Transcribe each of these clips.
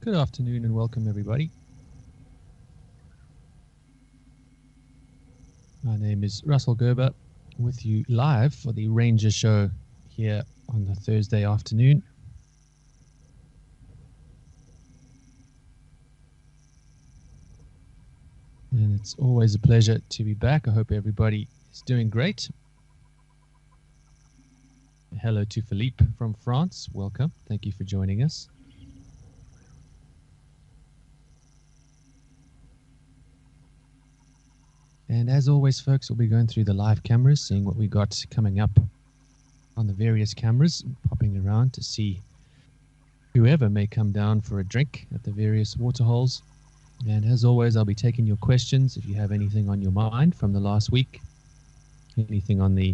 Good afternoon and welcome everybody. My name is Russell Gerber with you live for the Ranger Show here on the Thursday afternoon. And it's always a pleasure to be back. I hope everybody is doing great. Hello to Philippe from France. Welcome. Thank you for joining us. And as always, folks, we'll be going through the live cameras, seeing what we got coming up on the various cameras, popping around to see whoever may come down for a drink at the various waterholes. And as always, I'll be taking your questions if you have anything on your mind from the last week, anything on the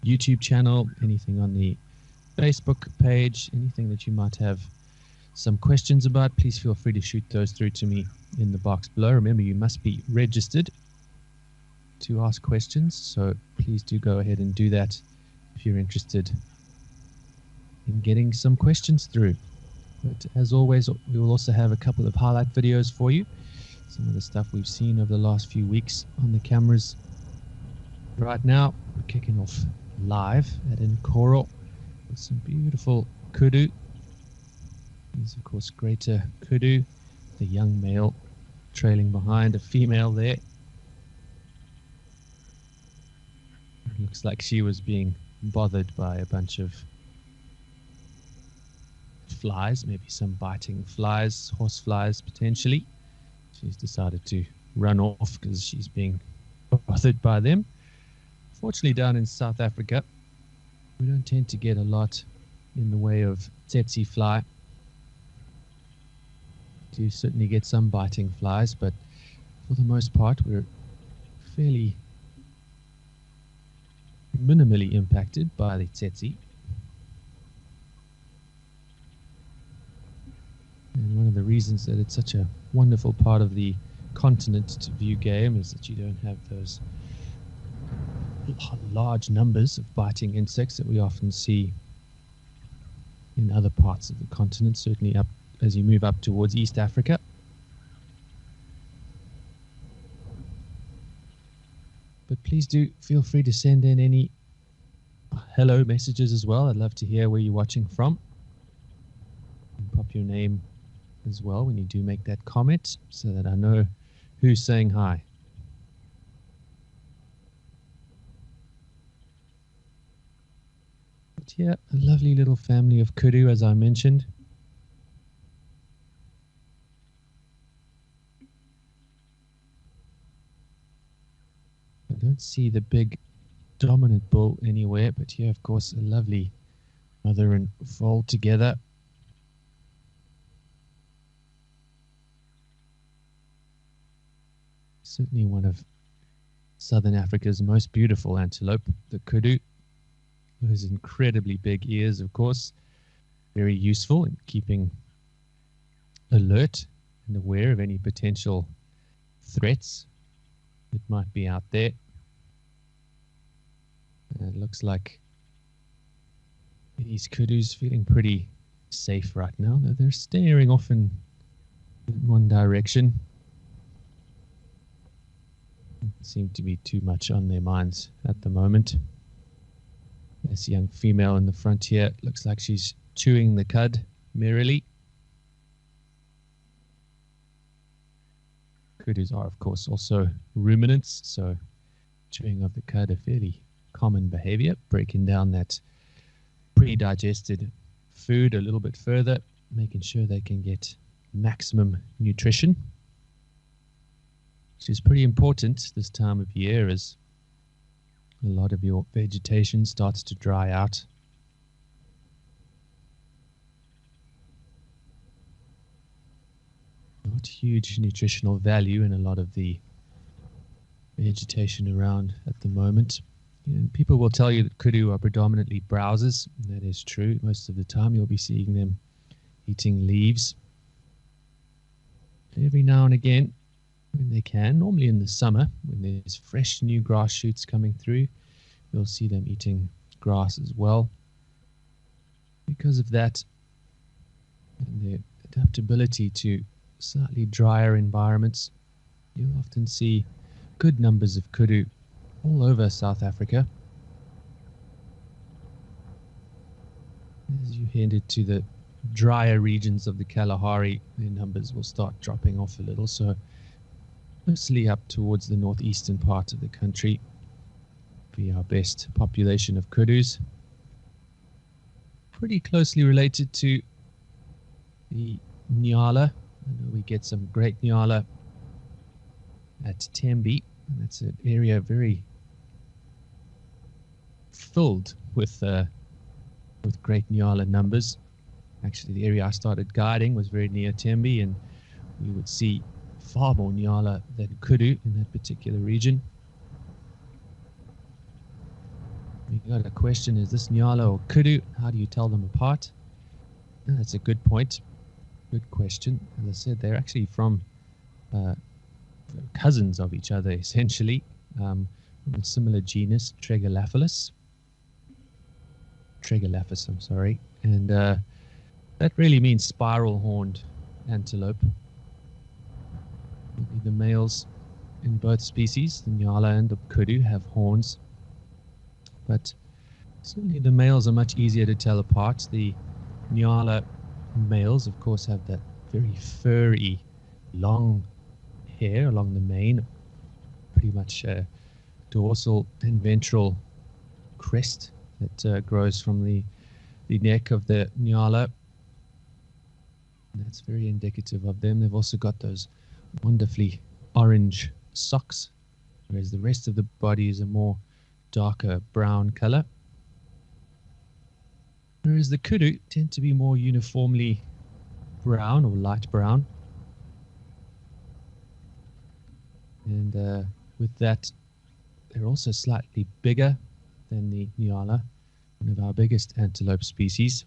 YouTube channel, anything on the Facebook page, anything that you might have some questions about, please feel free to shoot those through to me in the box below. Remember, you must be registered to ask questions, so please do go ahead and do that if you're interested in getting some questions through. But as always, we will also have a couple of highlight videos for you, some of the stuff we've seen over the last few weeks on the cameras. Right now, we're kicking off live at Nkoro with some beautiful kudu. These, of course, greater kudu, the young male trailing behind a female there. It looks like she was being bothered by a bunch of flies, maybe some biting flies, horse flies potentially. She's decided to run off because she's being bothered by them. Fortunately, down in South Africa, we don't tend to get a lot in the way of tsetse fly. Do certainly get some biting flies, but for the most part we're fairly minimally impacted by the tsetse. And one of the reasons that it's such a wonderful part of the continent to view game is that you don't have those large numbers of biting insects that we often see in other parts of the continent, certainly up as you move up towards East Africa. But please do feel free to send in any hello messages as well. I'd love to hear where you're watching from. And pop your name as well when you do make that comment so that I know who's saying hi. But here, a lovely little family of kudu, as I mentioned. I don't see the big dominant bull anywhere, but here, of course, a lovely mother and foal together. Certainly one of Southern Africa's most beautiful antelope, the kudu. Those incredibly big ears, of course, very useful in keeping alert and aware of any potential threats that might be out there. It looks like these kudus feeling pretty safe right now. They're staring off in one direction. Doesn't seem to be too much on their minds at the moment. This young female in the front here looks like she's chewing the cud merrily. Kudus are, of course, also ruminants, so chewing of the cud a fairly common behavior, breaking down that pre-digested food a little bit further, making sure they can get maximum nutrition, which is pretty important this time of year as a lot of your vegetation starts to dry out. Not huge nutritional value in a lot of the vegetation around at the moment. People will tell you that kudu are predominantly browsers, and that is true. Most of the time you'll be seeing them eating leaves. Every now and again, when they can, normally in the summer, when there's fresh new grass shoots coming through, you'll see them eating grass as well. Because of that, and their adaptability to slightly drier environments. You often see good numbers of kudu all over South Africa. As you head into the drier regions of the Kalahari, their numbers will start dropping off a little. So mostly up towards the northeastern part of the country be our best population of kudus. Pretty closely related to the Nyala. I know we get some great Nyala at Tembe, and that's an area very filled with great Nyala numbers. Actually, the area I started guiding was very near Tembe, and we would see far more Nyala than kudu in that particular region. We got a question, is this Nyala or kudu? How do you tell them apart? That's a good point. Good question. As I said, they're actually from cousins of each other, essentially, from a similar genus, Tregalaphus, I'm sorry. And that really means spiral-horned antelope. The males in both species, the Nyala and the kudu, have horns, but certainly the males are much easier to tell apart. The Nyala males, of course, have that very furry, long hair along the mane, pretty much dorsal and ventral crest that grows from the neck of the Nyala. That's very indicative of them. They've also got those wonderfully orange socks, whereas the rest of the body is a more darker brown color. Whereas the kudu tend to be more uniformly brown or light brown. And with that, they're also slightly bigger than the Nyala, one of our biggest antelope species.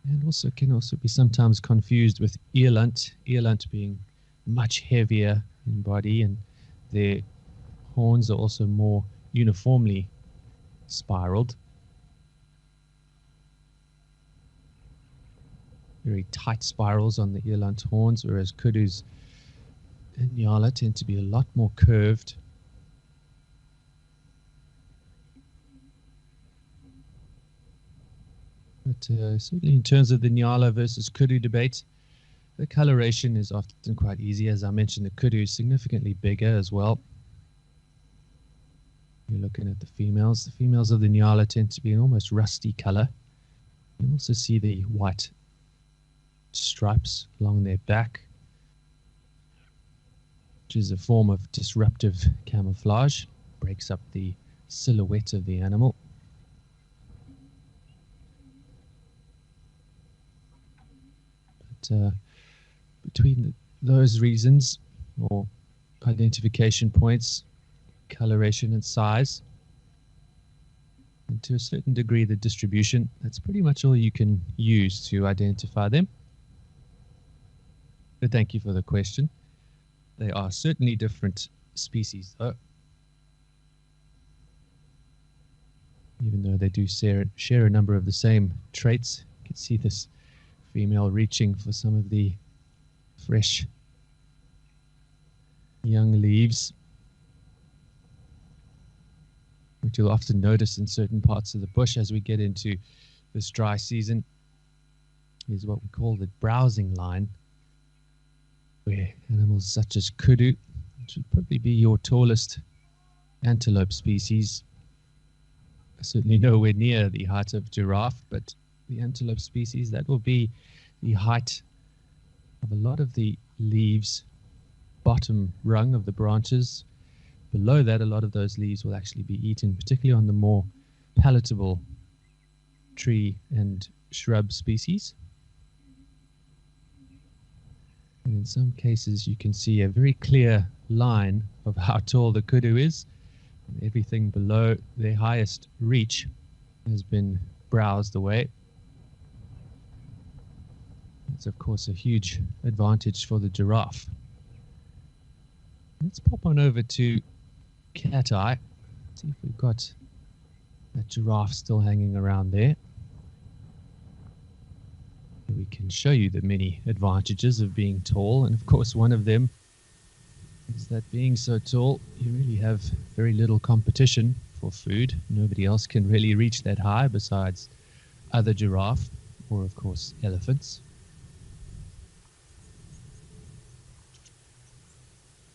And also can also be sometimes confused with eland being much heavier in body, and their horns are also more uniformly spiraled. Very tight spirals on the eland horns, whereas kudus and Nyala tend to be a lot more curved. But certainly in terms of the Nyala versus kudu debate, the coloration is often quite easy. As I mentioned, the kudu is significantly bigger as well. You're looking at the females. The females of the Nyala tend to be an almost rusty color. You also see the white stripes along their back, which is a form of disruptive camouflage. Breaks up the silhouette of the animal. But between those reasons, or identification points, coloration and size, and to a certain degree the distribution, that's pretty much all you can use to identify them. But thank you for the question. They are certainly different species, though, even though they do share a number of the same traits. You can see this female reaching for some of the fresh young leaves, which you'll often notice in certain parts of the bush as we get into this dry season, is what we call the browsing line, where animals such as kudu, which would probably be your tallest antelope species, certainly nowhere near the height of giraffe, but the antelope species, that will be the height of a lot of the leaves, bottom rung of the branches. Below that, a lot of those leaves will actually be eaten, particularly on the more palatable tree and shrub species. And in some cases, you can see a very clear line of how tall the kudu is. And everything below their highest reach has been browsed away. It's, of course, a huge advantage for the giraffe. Let's pop on over to cat eye. See if we've got That giraffe still hanging around there. We can show you the many advantages of being tall, and of course one of them is that being so tall, you really have very little competition for food. Nobody else can really reach that high besides other giraffe or, of course, elephants.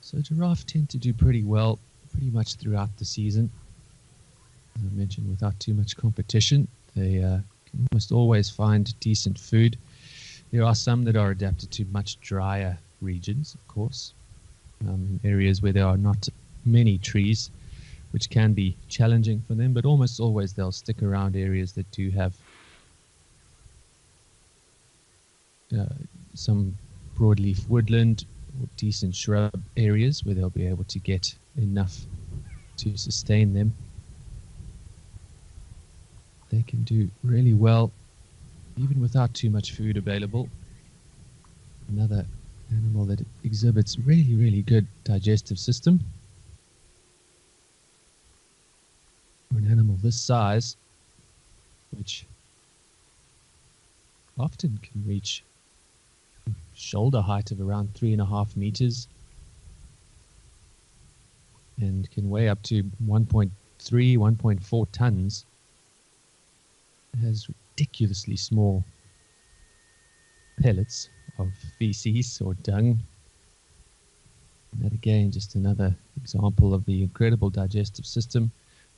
So giraffe tend to do pretty well pretty much throughout the season. As I mentioned, without too much competition, they can almost always find decent food. There are some that are adapted to much drier regions, of course, areas where there are not many trees, which can be challenging for them, but almost always they'll stick around areas that do have some broadleaf woodland or decent shrub areas where they'll be able to get enough to sustain them. They can do really well even without too much food available. Another animal that exhibits really, really good digestive system. For an animal this size, which often can reach shoulder height of around 3.5 meters and can weigh up to 1.3, 1.4 tons, has ridiculously small pellets of feces or dung. And that again, just another example of the incredible digestive system.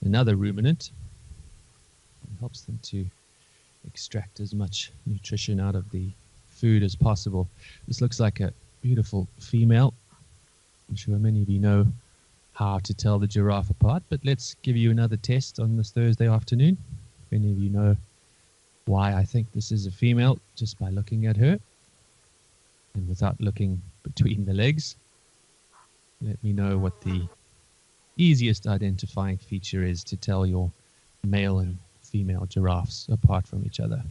Another ruminant. It helps them to extract as much nutrition out of the food as possible. This looks like a beautiful female. I'm sure many of you know how to tell the giraffe apart, but let's give you another test on this Thursday afternoon. If any of you know why I think this is a female, just by looking at her and without looking between the legs, let me know what the easiest identifying feature is to tell your male and female giraffes apart from each other.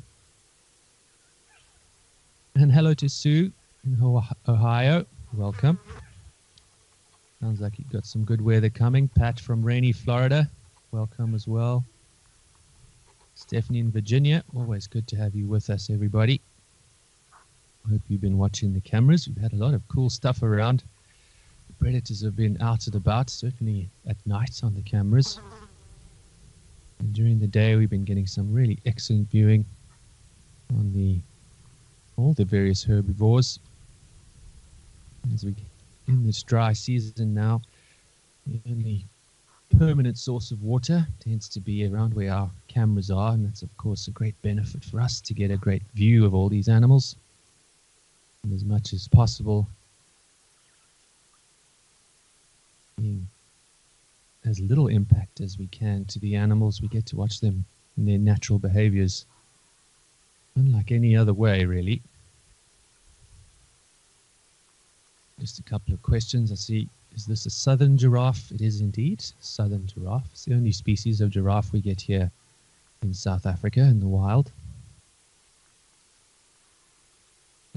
And hello to Sue in Ohio. Welcome. Sounds like you've got some good weather coming. Pat from rainy Florida. Welcome as well. Stephanie in Virginia. Always good to have you with us, everybody. I hope you've been watching the cameras. We've had a lot of cool stuff around. The predators have been out and about, certainly at night on the cameras. And during the day, we've been getting some really excellent viewing on all the various herbivores. As we in this dry season now, the only permanent source of water tends to be around where our cameras are, and that's of course a great benefit for us to get a great view of all these animals. And as much as possible, being as little impact as we can to the animals, we get to watch them in their natural behaviors, unlike any other way, really. Just a couple of questions. I see, is this a southern giraffe? It is indeed southern giraffe. It's the only species of giraffe we get here in South Africa in the wild.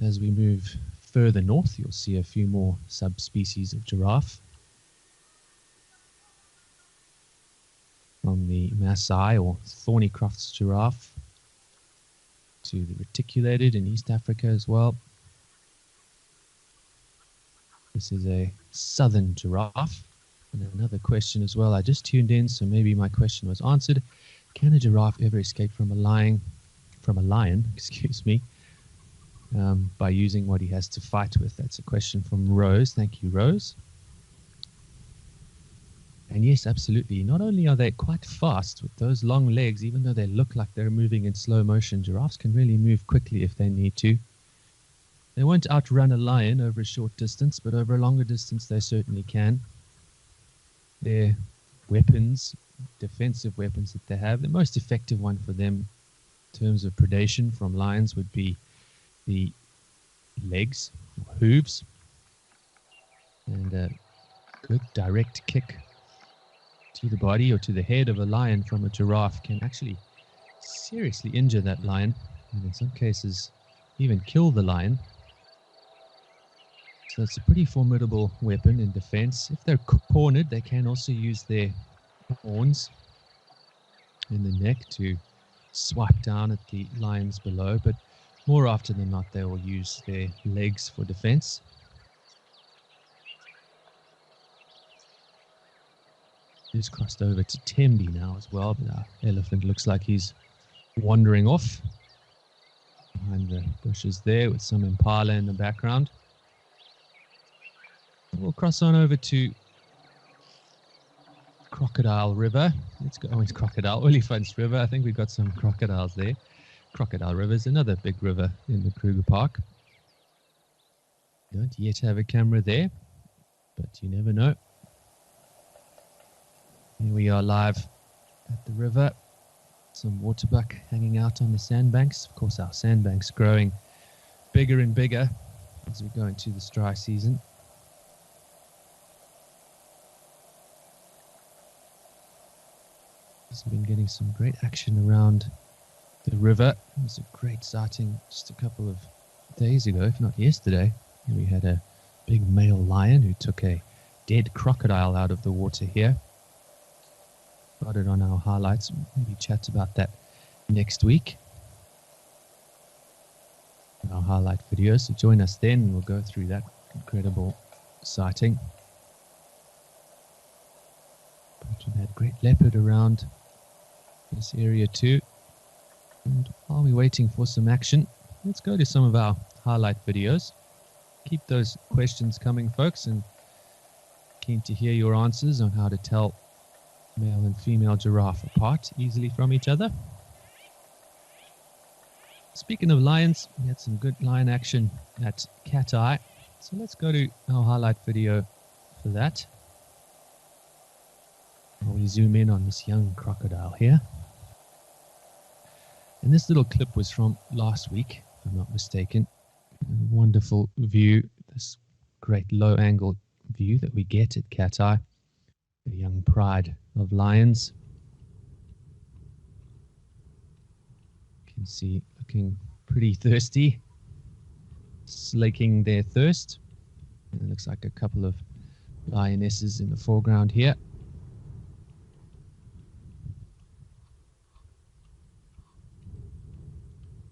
As we move further north, you'll see a few more subspecies of giraffe. From the Maasai or Thornycroft's giraffe to the reticulated in East Africa as well. This is a southern giraffe. And another question as well. I just tuned in, so maybe my question was answered. Can a giraffe ever escape from a lion, excuse me, by using what he has to fight with? That's a question from Rose. Thank you, Rose. And yes, absolutely. Not only are they quite fast with those long legs, even though they look like they're moving in slow motion, giraffes can really move quickly if they need to. They won't outrun a lion over a short distance, but over a longer distance they certainly can. Their weapons, defensive weapons that they have, the most effective one for them in terms of predation from lions would be the legs, or hooves, and a good direct kick to the body or to the head of a lion from a giraffe can actually seriously injure that lion, and in some cases even kill the lion. So it's a pretty formidable weapon in defense. If they're cornered, they can also use their horns in the neck to swipe down at the lions below, but more often than not, they will use their legs for defense. He's crossed over to Tembi now as well, but our elephant looks like he's wandering off behind the bushes there with some impala in the background. We'll cross on over to Crocodile River. Let's go. Oh, it's Crocodile Olifants River. I think we've got some crocodiles there. Crocodile River is another big river in the Kruger Park. Don't yet have a camera there, but you never know. Here we are live at the river. Some waterbuck hanging out on the sandbanks. Of course, our sandbanks growing bigger and bigger as we go into this dry season. We've been getting some great action around the river. It was a great sighting just a couple of days ago, if not yesterday. We had a big male lion who took a dead crocodile out of the water here. Got it on our highlights. Maybe chat about that next week. Our highlight videos. So join us then and we'll go through that incredible sighting. But we've had great leopard around this area too. And while we're waiting for some action, let's go to some of our highlight videos. Keep those questions coming, folks, and keen to hear your answers on how to tell male and female giraffe apart easily from each other. Speaking of lions, we had some good lion action at Cat Eye. So let's go to our highlight video for that. We zoom in on this young crocodile here. And this little clip was from last week, if I'm not mistaken. A wonderful view, this great low angle view that we get at Cat Eye. The young pride of lions. You can see looking pretty thirsty, slaking their thirst. And it looks like a couple of lionesses in the foreground here.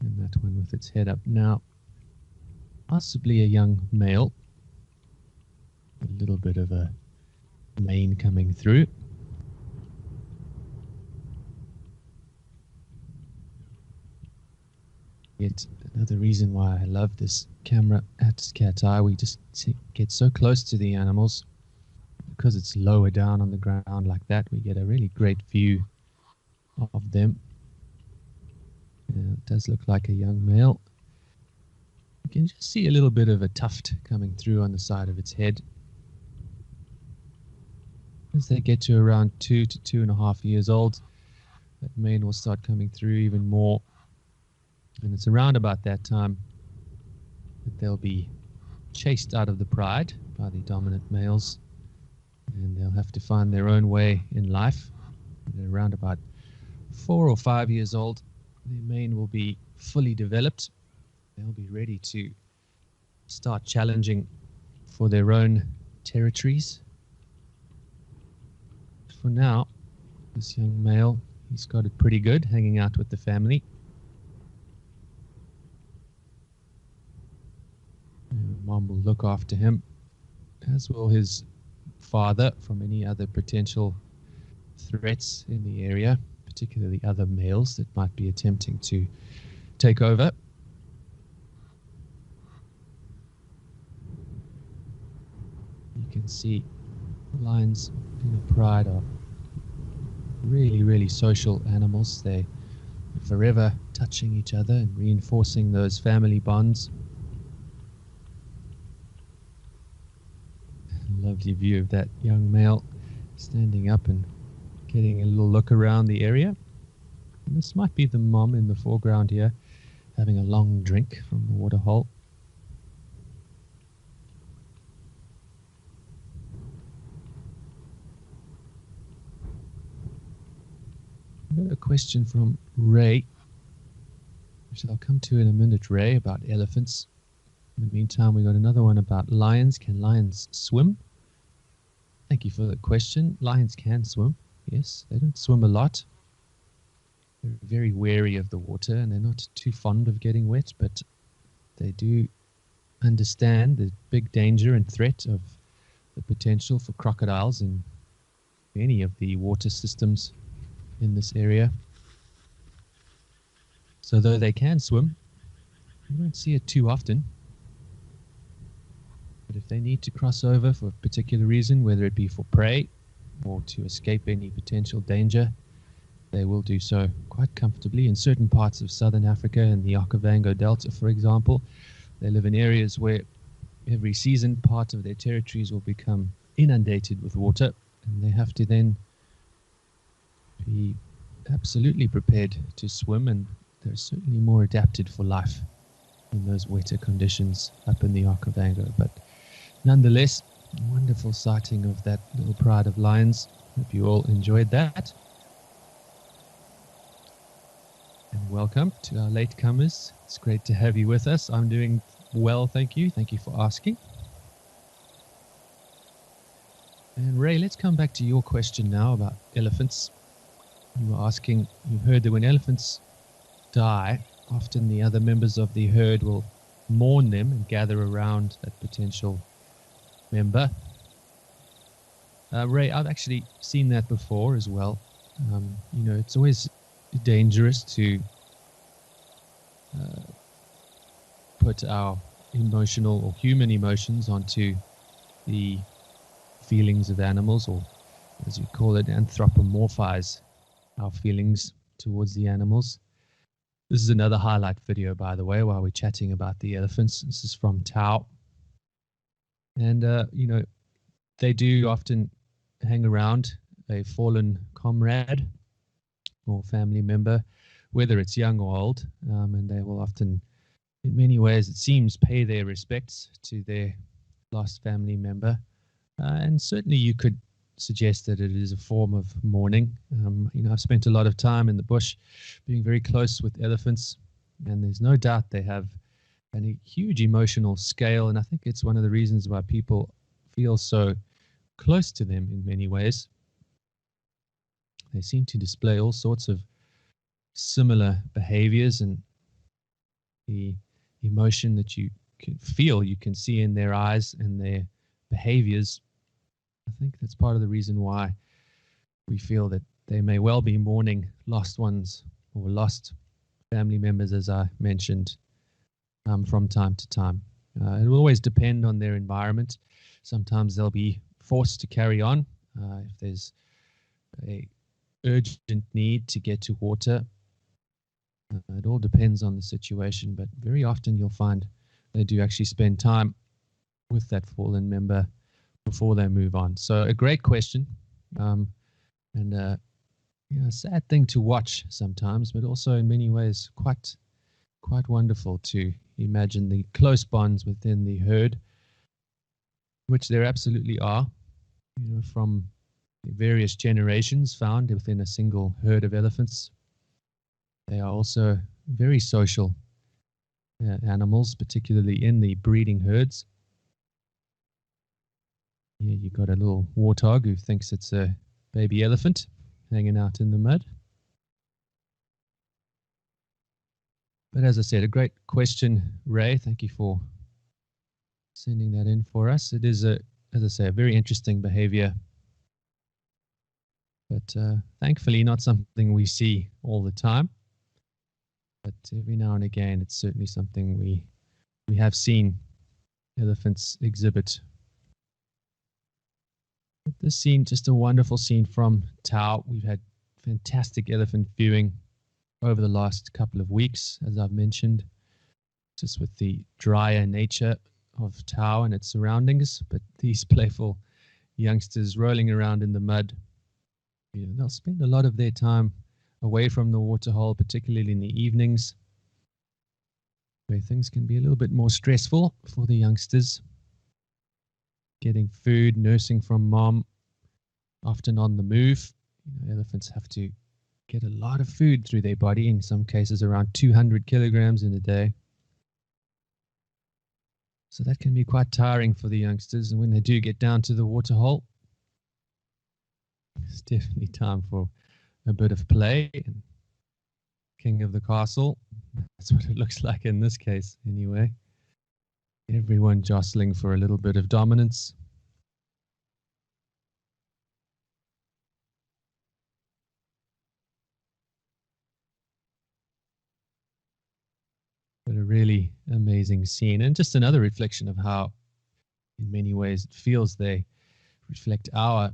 And that one with its head up now. Possibly a young male. A little bit of a mane coming through. Yet another reason why I love this camera at Cat Eye, we just get so close to the animals. Because it's lower down on the ground like that, we get a really great view of them. It does look like a young male. You can just see a little bit of a tuft coming through on the side of its head. As they get to around 2 to 2.5 years old, that mane will start coming through even more. And it's around about that time that they'll be chased out of the pride by the dominant males. And they'll have to find their own way in life. They're around about 4 or 5 years old. Their mane will be fully developed. They'll be ready to start challenging for their own territories. For now, this young male, he's got it pretty good, hanging out with the family. And Mom will look after him, as will his father from any other potential threats in the area, particularly other males that might be attempting to take over. You can see lions in a pride are really, really social animals. They're forever touching each other and reinforcing those family bonds. Lovely view of that young male standing up and getting a little look around the area. And this might be the mom in the foreground here, having a long drink from the water hole. I've got a question from Ray, which I'll come to in a minute, Ray, about elephants. In the meantime, we got another one about lions. Can lions swim? Thank you for the question. Lions can swim. Yes, they don't swim a lot. They're very wary of the water, and they're not too fond of getting wet, but they do understand the big danger and threat of the potential for crocodiles in any of the water systems in this area. So though they can swim, you don't see it too often. But if they need to cross over for a particular reason, whether it be for prey or to escape any potential danger, they will do so quite comfortably. In certain parts of southern Africa, in the Okavango Delta, for example, they live in areas where every season part of their territories will become inundated with water, and they have to then be absolutely prepared to swim, and they're certainly more adapted for life in those wetter conditions up in the Okavango. But nonetheless, a wonderful sighting of that little pride of lions. Hope you all enjoyed that. And welcome to our latecomers. It's great to have you with us. I'm doing well, thank you. Thank you for asking. And Ray, let's come back to your question now about elephants. You were asking, you heard that when elephants die, often the other members of the herd will mourn them and gather around that potential member. Ray, I've actually seen that before as well. It's always dangerous to put our emotional or human emotions onto the feelings of animals, or as you call it, anthropomorphize our feelings towards the animals. This is another highlight video, by the way, while we're chatting about the elephants. This is from Tao. And, they do often hang around a fallen comrade or family member, whether it's young or old, and they will often, in many ways, it seems, pay their respects to their lost family member. And certainly you could suggest that it is a form of mourning. I've spent a lot of time in the bush being very close with elephants, and there's no doubt they have a huge emotional scale, and I think it's one of the reasons why people feel so close to them in many ways. They seem to display all sorts of similar behaviors, and the emotion that you can feel, you can see in their eyes and their behaviors. I think that's part of the reason why we feel that they may well be mourning lost ones or lost family members, as I mentioned, from time to time. It will always depend on their environment. Sometimes they'll be forced to carry on if there's a urgent need to get to water. It all depends on the situation, but very often you'll find they do actually spend time with that fallen member before they move on. So a great question, and a sad thing to watch sometimes, but also in many ways quite wonderful to imagine the close bonds within the herd, which there absolutely are, from the various generations found within a single herd of elephants. They are also very social animals, particularly in the breeding herds. Here you've got a little warthog who thinks it's a baby elephant hanging out in the mud. But as I said, a great question, Ray. Thank you for sending that in for us. It is, as I say, a very interesting behavior, but thankfully not something we see all the time. But every now and again, it's certainly something we have seen elephants exhibit. This scene, just a wonderful scene from Tao. We've had fantastic elephant viewing over the last couple of weeks, as I've mentioned, just with the drier nature of Tao and its surroundings. But these playful youngsters rolling around in the mud, they'll spend a lot of their time away from the waterhole, particularly in the evenings, where things can be a little bit more stressful for the youngsters. Getting food, nursing from mom, often on the move. Elephants have to get a lot of food through their body, in some cases around 200 kilograms in a day. So that can be quite tiring for the youngsters. And when they do get down to the waterhole, it's definitely time for a bit of play and king of the castle. That's what it looks like in this case, anyway. Everyone jostling for a little bit of dominance. But a really amazing scene, and just another reflection of how, in many ways, it feels they reflect our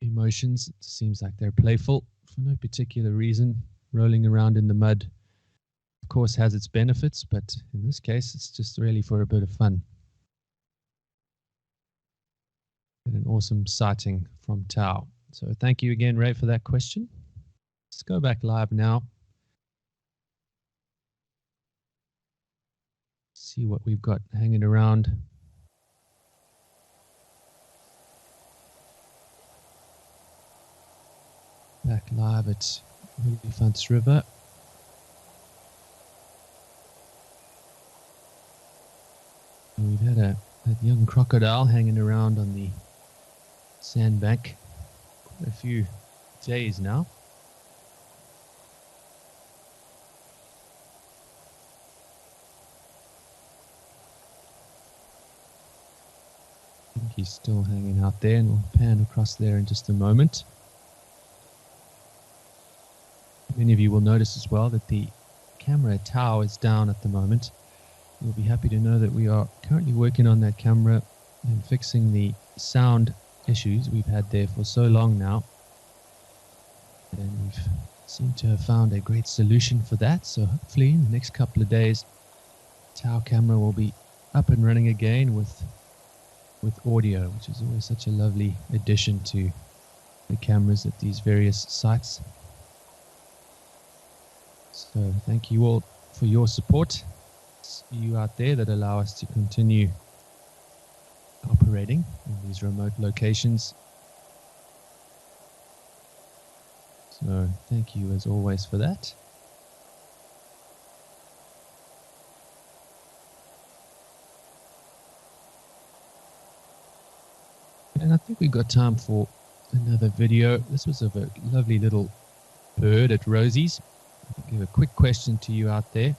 emotions. It seems like they're playful for no particular reason. Rolling around in the mud, of course, has its benefits, but in this case, it's just really for a bit of fun. And an awesome sighting from Tau. So thank you again, Ray, for that question. Let's go back live now. See what we've got hanging around. Back live at Olifants River. We've had that young crocodile hanging around on the sandbank quite a few days now. I think he's still hanging out there, and we'll pan across there in just a moment. Many of you will notice as well that the camera tower is down at the moment. You'll be happy to know that we are currently working on that camera and fixing the sound issues we've had there for so long now. And we've seemed to have found a great solution for that. So hopefully in the next couple of days, tower camera will be up and running again with audio, which is always such a lovely addition to the cameras at these various sites. So thank you all for your support. It's you out there that allow us to continue operating in these remote locations. So thank you as always for that. And I think we've got time for another video. This was of a lovely little bird at Rosie's. I'll give a quick question to you out there.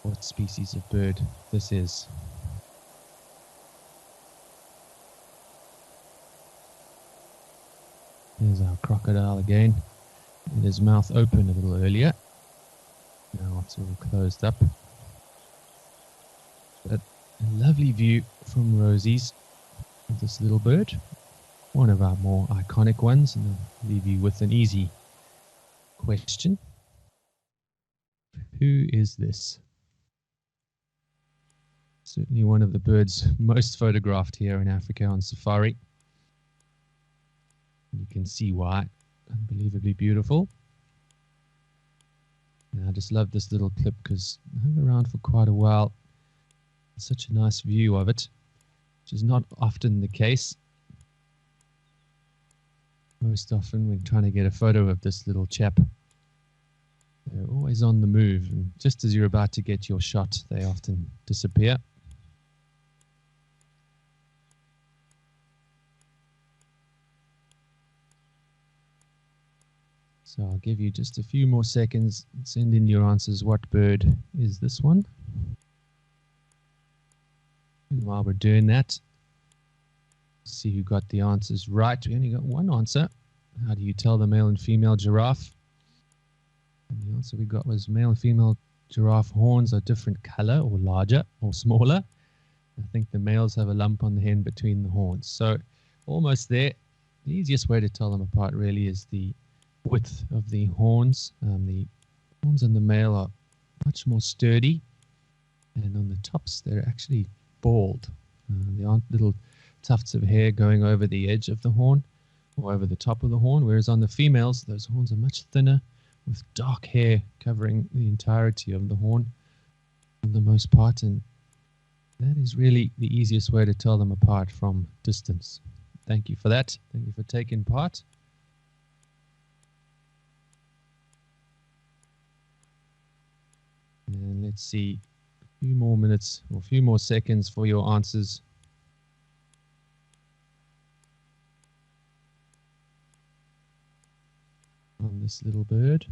What species of bird this is? There's our crocodile again, with his mouth open a little earlier. Now it's all closed up. But a lovely view from Rosie's of this little bird. One of our more iconic ones, and I'll leave you with an easy question. Who is this? Certainly one of the birds most photographed here in Africa on safari. You can see why. Unbelievably beautiful. And I just love this little clip because I hung around for quite a while. It's such a nice view of it, which is not often the case. Most often when trying to get a photo of this little chap, they're always on the move, and just as you're about to get your shot, they often disappear. So I'll give you just a few more seconds. Send in your answers. What bird is this one? And while we're doing that, see who got the answers right. We only got one answer. How do you tell the male and female giraffe? And the answer we got was male and female giraffe horns are different color, or larger or smaller. I think the males have a lump on the head between the horns. So almost there. The easiest way to tell them apart really is the width of the horns. The horns on the male are much more sturdy, and on the tops they're actually bald. There aren't little tufts of hair going over the edge of the horn or over the top of the horn, whereas on the females those horns are much thinner with dark hair covering the entirety of the horn for the most part, and that is really the easiest way to tell them apart from distance. Thank you for that. Thank you for taking part. And let's see, a few more minutes or a few more seconds for your answers. On this little bird.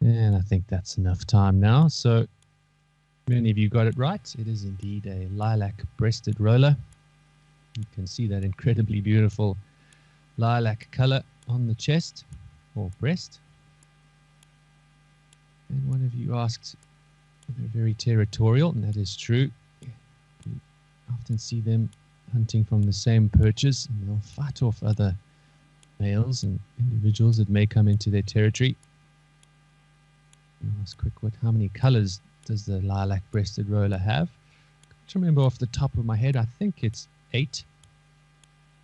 And I think that's enough time now. So many of you got it right. It is indeed a lilac-breasted roller. You can see that incredibly beautiful lilac color on the chest or breast. And one of you asked, they're very territorial, and that is true. You often see them hunting from the same perches, and they'll fight off other males and individuals that may come into their territory. I'll ask quick, how many colors does the lilac-breasted roller have? I can't remember off the top of my head. I think it's 8.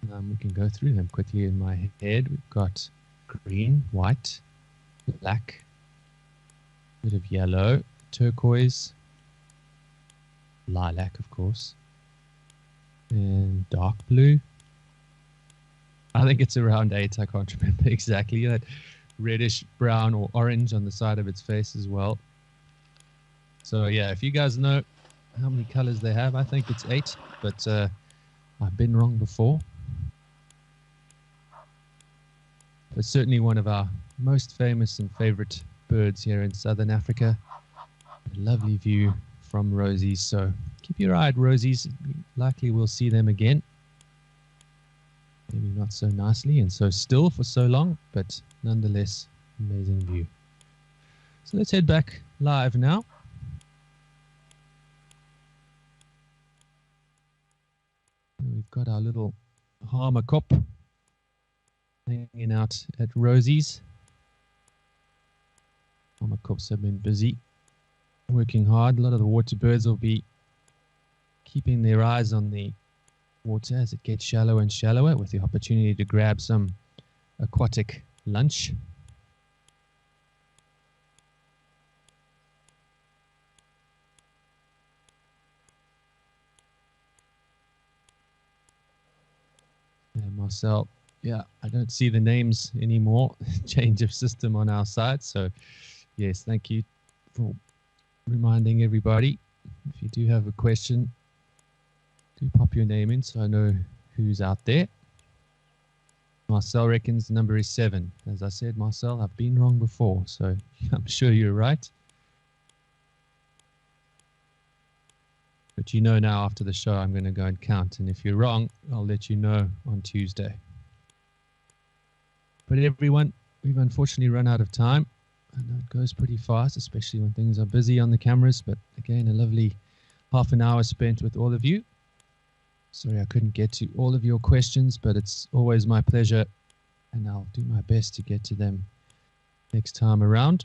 We can go through them quickly in my head. We've got green, white, black, a bit of yellow, turquoise, lilac, of course, and dark blue. I think it's around 8. I can't remember exactly. That reddish brown or orange on the side of its face as well. So yeah, if you guys know how many colors they have, I think it's 8, but I've been wrong before. But certainly one of our most famous and favorite birds here in Southern Africa. A lovely view from Rosie's, so keep your eye at Rosie's. Likely we'll see them again. Maybe not so nicely and so still for so long, but nonetheless, amazing view. So let's head back live now. We've got our little Hamerkop hanging out at Rosie's. Hamerkops have been busy, working hard. A lot of the water birds will be keeping their eyes on the water as it gets shallower and shallower, with the opportunity to grab some aquatic lunch. And Marcel, yeah, I don't see the names anymore. Change of system on our side. So yes, thank you for reminding everybody. If you do have a question, do pop your name in so I know who's out there. Marcel reckons the number is 7. As I said, Marcel, I've been wrong before, so I'm sure you're right. But you know now after the show I'm going to go and count, and if you're wrong, I'll let you know on Tuesday. But everyone, we've unfortunately run out of time. I know it goes pretty fast, especially when things are busy on the cameras, but again, a lovely half an hour spent with all of you. Sorry I couldn't get to all of your questions, but it's always my pleasure, and I'll do my best to get to them next time around.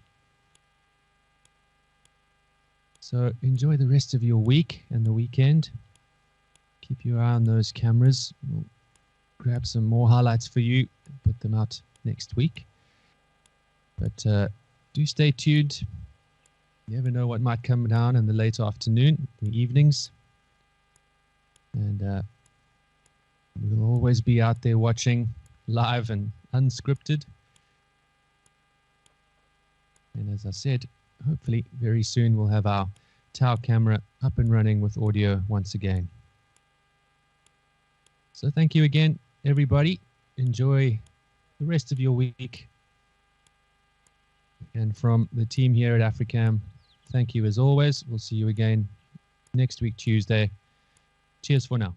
So enjoy the rest of your week and the weekend. Keep your eye on those cameras. We'll grab some more highlights for you and put them out next week. But do stay tuned. You never know what might come down in the late afternoon, the evenings. And we'll always be out there watching live and unscripted. And as I said, hopefully very soon we'll have our Tau camera up and running with audio once again. So thank you again, everybody. Enjoy the rest of your week. And from the team here at Africam, thank you as always. We'll see you again next week, Tuesday. Cheers for now.